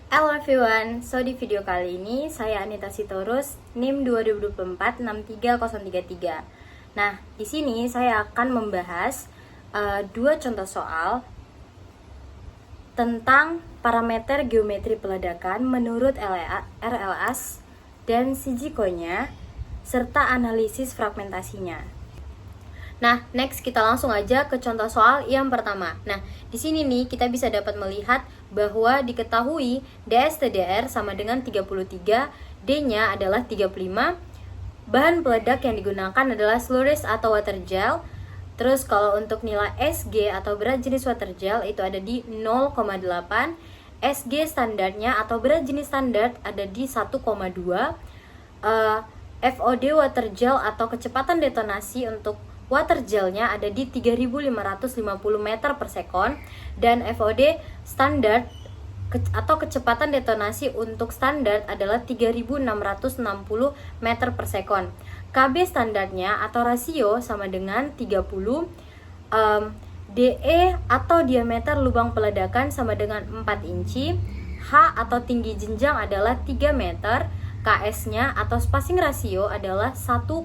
Hello everyone, so di video kali ini saya Anita Sitorus, NIM 2024 63033. Nah, di sini saya akan membahas dua contoh soal tentang parameter geometri peledakan menurut RLAS dan Sijiko-nya serta analisis fragmentasinya. Nah, next kita langsung aja ke contoh soal yang pertama. Nah, di sini nih kita bisa dapat melihat bahwa diketahui dSTDR sama dengan 33, D-nya adalah 35, bahan peledak yang digunakan adalah slurries atau water gel. Terus kalau untuk nilai SG atau berat jenis water gel itu ada di 0,8, SG standarnya atau berat jenis standar ada di 1,2, FOD water gel atau kecepatan detonasi untuk water gelnya ada di 3550 meter per sekon, dan FOD standar atau kecepatan detonasi untuk standar adalah 3660 meter per sekon. KB standarnya atau rasio sama dengan 30, DE atau diameter lubang peledakan sama dengan 4 inci, H atau tinggi jenjang adalah 3 meter, KS-nya atau spacing rasio adalah 1,2.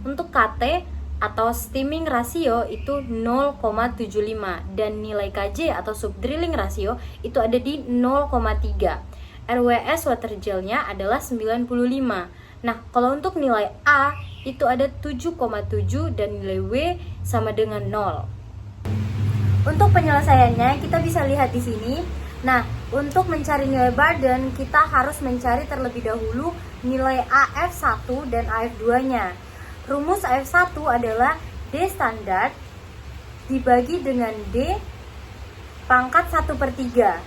Untuk KT atau steaming rasio itu 0,75 dan nilai KJ atau subdrilling rasio itu ada di 0,3. RWS water gelnya adalah 95. Nah, kalau untuk nilai A itu ada 7,7 dan nilai W sama dengan 0. Untuk penyelesaiannya kita bisa lihat di sini. Nah, untuk mencari nilai burden kita harus mencari terlebih dahulu nilai AF1 dan AF2-nya. Rumus AF1 adalah D standar dibagi dengan D pangkat 1/3.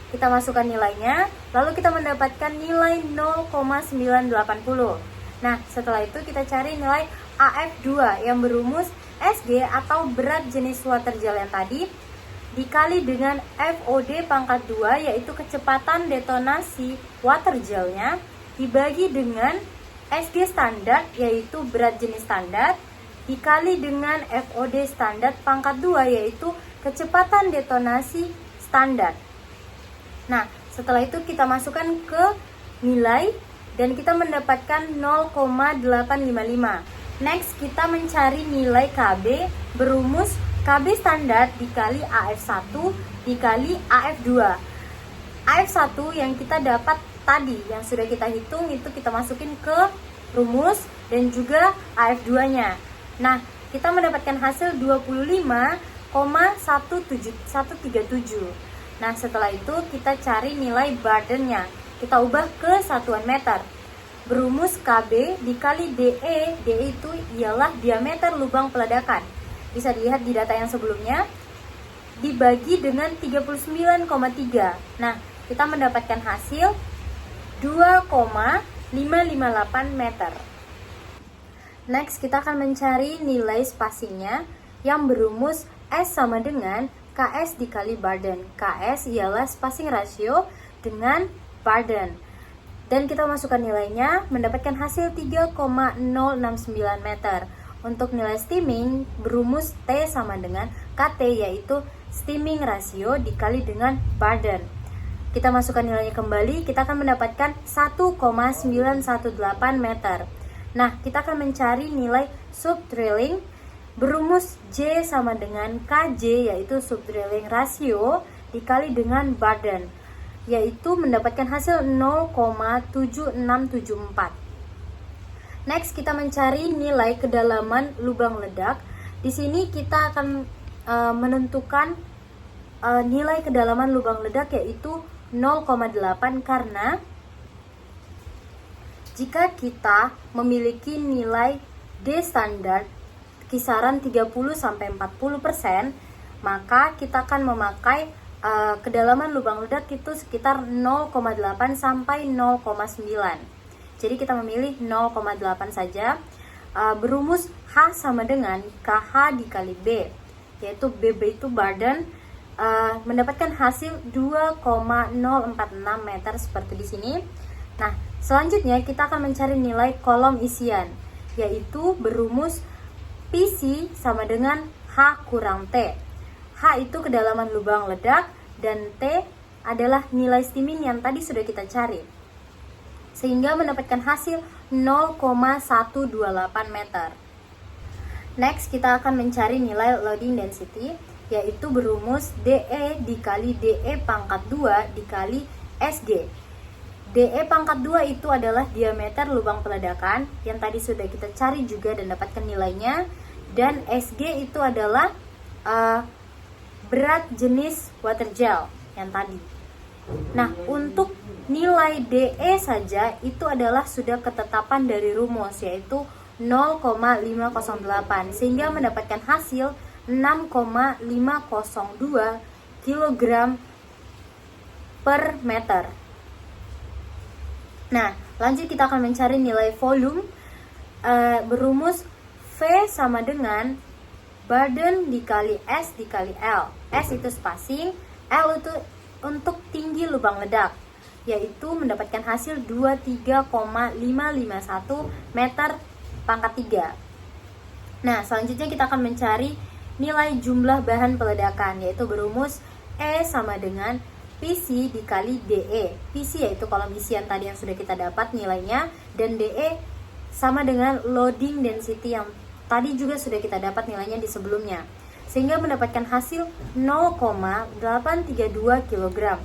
Kita masukkan nilainya, lalu kita mendapatkan nilai 0,980. Nah, setelah itu kita cari nilai AF2 yang berumus SG atau berat jenis water gel yang tadi dikali dengan FOD pangkat 2 yaitu kecepatan detonasi water gelnya dibagi dengan SG standar yaitu berat jenis standar dikali dengan FOD standar pangkat 2 yaitu kecepatan detonasi standar. Nah, setelah itu kita masukkan ke nilai dan kita mendapatkan 0,855. Next, kita mencari nilai KB berumus KB standar dikali AF1 dikali AF2. AF1 yang kita dapat tadi yang sudah kita hitung itu kita masukin ke rumus dan juga AF2-nya. Nah, kita mendapatkan hasil 25,137. Nah, setelah itu kita cari nilai burden-nya. Kita ubah ke satuan meter. Berumus KB dikali DE. DE itu ialah diameter lubang peledakan. Bisa dilihat di data yang sebelumnya. Dibagi dengan 39,3. Nah, kita mendapatkan hasil 2,558 meter. Next, kita akan mencari nilai spacingnya yang berumus S sama dengan KS dikali burden. KS ialah spacing ratio dengan burden. Dan kita masukkan nilainya, mendapatkan hasil 3,069 meter. Untuk nilai steaming berumus T sama dengan KT yaitu steaming ratio dikali dengan burden. Kita masukkan nilainya kembali, kita akan mendapatkan 1,918 meter. Nah, kita akan mencari nilai subdrilling berumus J sama dengan KJ yaitu subdrilling ratio dikali dengan burden, yaitu mendapatkan hasil 0,7674. Next, kita mencari nilai kedalaman lubang ledak. Di sini kita akan menentukan nilai kedalaman lubang ledak yaitu 0,8 karena jika kita memiliki nilai D standar kisaran 30-40%, maka kita akan memakai kedalaman lubang ledak itu sekitar 0,8 sampai 0,9. Jadi kita memilih 0,8 saja. Berumus H sama dengan KH dikali B, yaitu BB itu burden. Mendapatkan hasil 2,046 meter seperti di sini. Nah, selanjutnya kita akan mencari nilai kolom isian, yaitu berumus PC sama dengan H kurang T. H itu kedalaman lubang ledak dan T adalah nilai stimin yang tadi sudah kita cari, sehingga mendapatkan hasil 0,128 meter. Next, kita akan mencari nilai loading density, yaitu berumus DE dikali DE pangkat 2 dikali SG. DE pangkat 2 itu adalah diameter lubang peledakan yang tadi sudah kita cari juga dan dapatkan nilainya. Dan SG itu adalah berat jenis water gel yang tadi. Nah, untuk nilai DE saja itu adalah sudah ketetapan dari rumus, yaitu 0,508, sehingga mendapatkan hasil 6,502 kg per meter. Nah, lanjut kita akan mencari nilai volume, berumus V sama dengan burden dikali S dikali L. S itu spacing, L itu untuk tinggi lubang ledak, yaitu mendapatkan hasil 23,551 meter pangkat 3. Nah, selanjutnya kita akan mencari nilai jumlah bahan peledakan, yaitu berumus E sama dengan PC dikali DE. PC yaitu kolom isian tadi yang sudah kita dapat nilainya, dan DE sama dengan loading density yang tadi juga sudah kita dapat nilainya di sebelumnya, sehingga mendapatkan hasil 0,832 kg.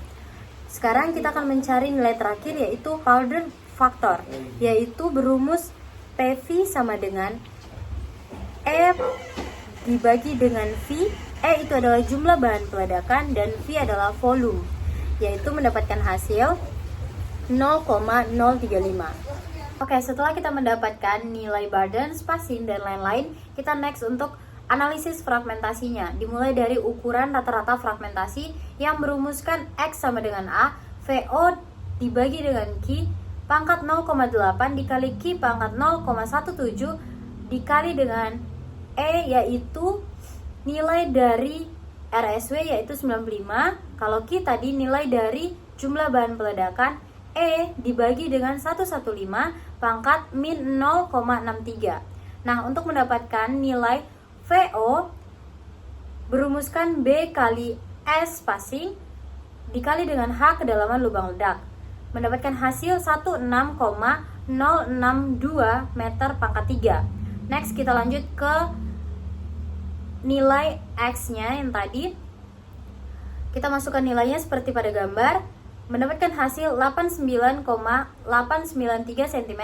Sekarang kita akan mencari nilai terakhir, yaitu powder factor, yaitu berumus PV sama dengan E dibagi dengan V. E itu adalah jumlah bahan peledakan dan V adalah volume, yaitu mendapatkan hasil 0,035. Oke, setelah kita mendapatkan nilai burden, spacing, dan lain-lain, kita next untuk analisis fragmentasinya. Dimulai dari ukuran rata-rata fragmentasi yang merumuskan X sama dengan A, VO dibagi dengan Q pangkat 0,8 dikali Q pangkat 0,17 dikali dengan E, yaitu nilai dari RSW yaitu 95. Kalau Q tadi nilai dari jumlah bahan peledakan, E dibagi dengan 115 pangkat min 0,63. Nah, untuk mendapatkan nilai VO, berumuskan B kali S spacing dikali dengan H kedalaman lubang ledak, mendapatkan hasil 16,062 meter pangkat 3. Next, kita lanjut ke nilai X-nya yang tadi. Kita masukkan nilainya seperti pada gambar, mendapatkan hasil 89,893 cm.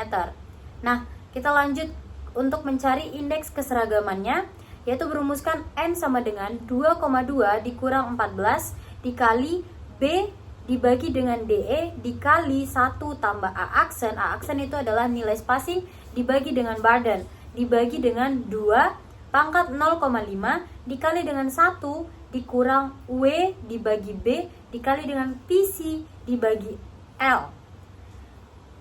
Nah, kita lanjut untuk mencari indeks keseragamannya, yaitu berumuskan N sama dengan 2,2 dikurang 14 dikali B dibagi dengan DE dikali 1 tambah A aksen. A aksen itu adalah nilai spacing dibagi dengan burden dibagi dengan 2 pangkat 0,5 dikali dengan 1 dikurang W dibagi B dikali dengan PC dibagi L,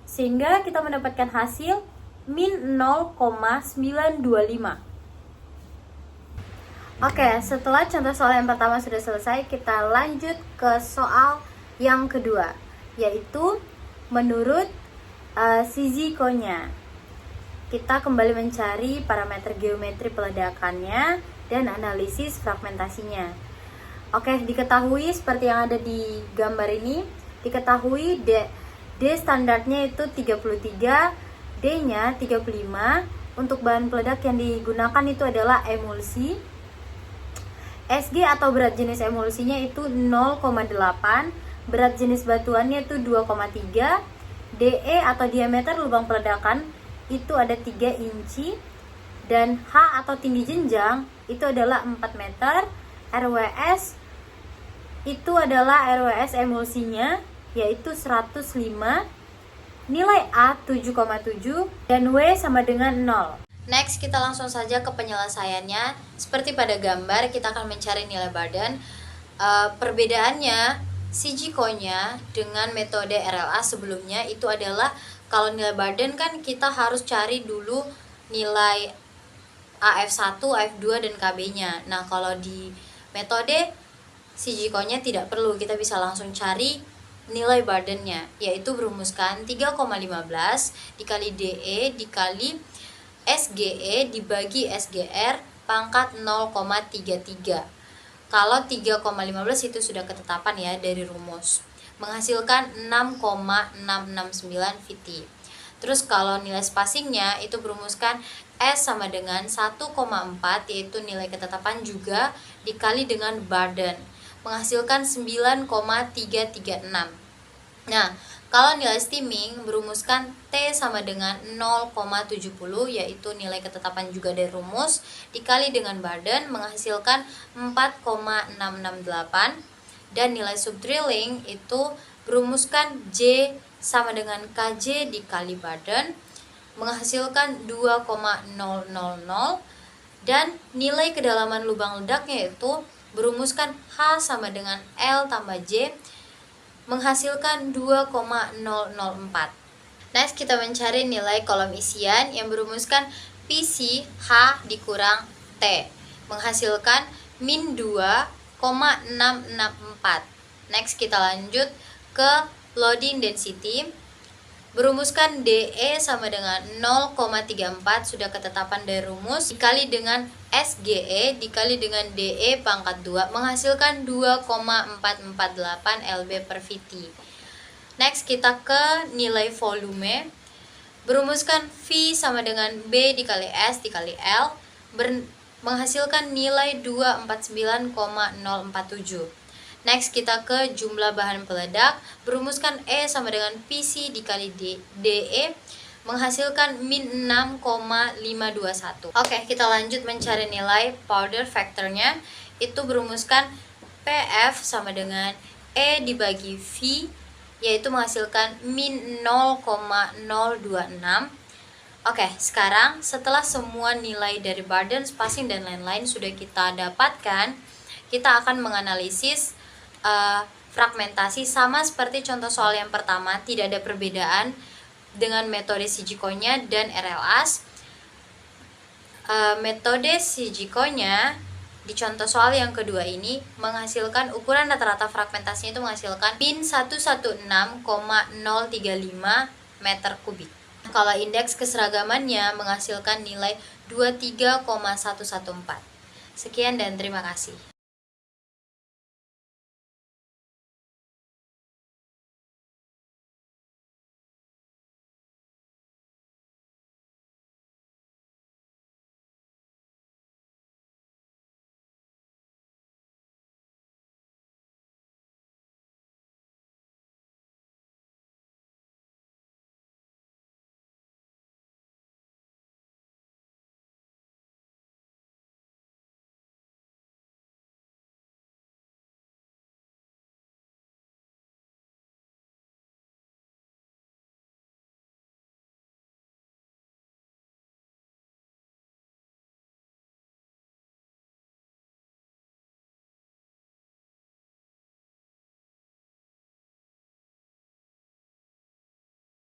sehingga kita mendapatkan hasil min 0,925. Oke, setelah contoh soal yang pertama sudah selesai, kita lanjut ke soal yang kedua, yaitu menurut Shijiko-nya. Kita kembali mencari parameter geometri peledakannya dan analisis fragmentasinya. Oke, diketahui seperti yang ada di gambar ini, diketahui D standarnya itu 33, D-nya 35. Untuk bahan peledak yang digunakan itu adalah emulsi. SG atau berat jenis emulsinya itu 0,8, berat jenis batuannya itu 2,3, DE atau diameter lubang peledakan itu ada 3 inci, dan H atau tinggi jenjang itu adalah 4 meter. RWS itu adalah RWS emulsinya yaitu 105, nilai A 7,7 dan W sama dengan 0. Next, kita langsung saja ke penyelesaiannya. Seperti pada gambar, kita akan mencari nilai burden. Perbedaannya Shijiko-nya dengan metode RLA sebelumnya itu adalah kalau nilai burden kan kita harus cari dulu nilai AF1, AF2 dan KB-nya. Nah, kalau di metode Shijiko-nya tidak perlu, kita bisa langsung cari nilai burden-nya, yaitu berumuskan 3,15 dikali DE dikali SGE dibagi SGR pangkat 0,33. Kalau 3,15 itu sudah ketetapan ya dari rumus. menghasilkan 6,669 VT. Terus kalau nilai spacingnya itu berumuskan S sama dengan 1,4, yaitu nilai ketetapan juga, dikali dengan burden, menghasilkan 9,336. Nah, kalau nilai steaming berumuskan T sama dengan 0,70, yaitu nilai ketetapan juga dari rumus, dikali dengan burden, menghasilkan 4,668. Dan nilai subdrilling itu berumuskan J sama dengan KJ dikali burden, menghasilkan 2,000. Dan nilai kedalaman lubang ledaknya itu berumuskan H sama dengan L tambah J, menghasilkan 2,004. Next, kita mencari nilai kolom isian yang berumuskan PC H dikurang T, menghasilkan min 2,664. Next, kita lanjut ke loading density. Berumuskan DE sama dengan 0,34, sudah ketetapan dari rumus, dikali dengan SGE dikali dengan DE pangkat 2, menghasilkan 2,448 LB per VT. Next, kita ke nilai volume. Berumuskan V sama dengan B dikali S dikali L, menghasilkan nilai 249,047. Next, kita ke jumlah bahan peledak. Berumuskan E sama dengan PC dikali DE, menghasilkan min 6,521. Oke, kita lanjut mencari nilai powder factornya. Itu berumuskan PF sama dengan E dibagi V, yaitu menghasilkan min 0,026. Oke, sekarang setelah semua nilai dari burden, spacing, dan lain-lain sudah kita dapatkan, kita akan menganalisis fragmentasi sama seperti contoh soal yang pertama, tidak ada perbedaan dengan metode Shijiko-nya dan RLAS. Metode Shijiko-nya di contoh soal yang kedua ini menghasilkan ukuran rata-rata fragmentasinya itu menghasilkan min 116,035 meter kubik. Kalau indeks keseragamannya menghasilkan nilai 23,114. Sekian dan terima kasih.